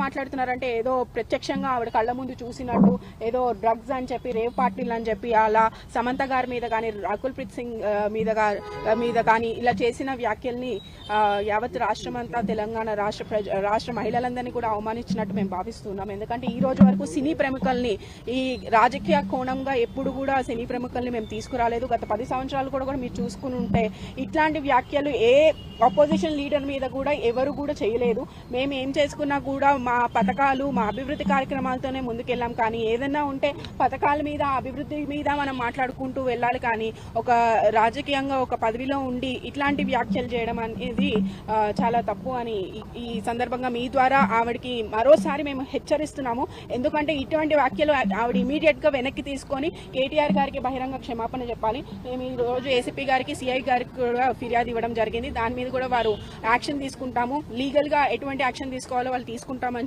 మాట్లాడుతున్నారంటే ఏదో ప్రత్యక్షంగా ఆవిడ కళ్ళ ముందు చూసినట్టు ఏదో డ్రగ్స్ అని చెప్పి రేవ్ పార్టీలు అని చెప్పి అలా సమంత గారి మీద కానీ రకుల్ ప్రీత్ సింగ్ మీద కానీ ఇలా చేసిన వ్యాఖ్యల్ని యావత్ రాష్ట్రమంతా తెలంగాణ రాష్ట్ర మహిళలందరినీ కూడా అవమానించినట్టు మేము భావిస్తున్నాం. ఎందుకంటే ఈ రోజు వరకు సినీ ప్రముఖుల్ని ఈ రాజకీయ కోణంగా ఎప్పుడు కూడా సినీ ప్రముఖుల్ని మేము తీసుకురాలేదు. గత 10 సంవత్సరాలు కూడా మీరు చూసుకుని ఉంటే ఇట్లాంటి వ్యాఖ్యలు ఏ అపోజిషన్ లీడర్ మీద కూడా ఎవరు కూడా చేయలేదు. మేము ఏం చేసుకున్నా కూడా మా పథకాలు మా అభివృద్ధి కార్యక్రమాలతోనే ముందుకెళ్ళాం. కానీ ఏదైనా ఉంటే పథకాల మీద అభివృద్ధి మీద మనం మాట్లాడుకుంటూ వెళ్ళాలి. కానీ ఒక రాజకీయంగా ఒక పదవిలో ఉండి ఇట్లాంటి వ్యాఖ్యలు చేయడం అనేది చాలా తప్పు అని ఈ సందర్భంగా మీ ద్వారా ఆవిడకి మరోసారి మేము హెచ్చరిస్తున్నాము. ఎందుకంటే ఇటువంటి వ్యాఖ్యలు ఆవిడ ఇమీడియట్ గా వెనక్కి తీసుకొని కేటీఆర్ గారికి బహిరంగ క్షమాపణ చెప్పాలి. మేము ఈ రోజు ఏసీపీ గారికి సిఐ గారికి కూడా ఫిర్యాదు ఇవ్వడం జరిగింది. దాని మీద కూడా వారు యాక్షన్ తీసుకుంటాము. లీగల్ గా ఎటువంటి యాక్షన్ తీసుకోవాలో వాళ్ళు తీసుకుంటామని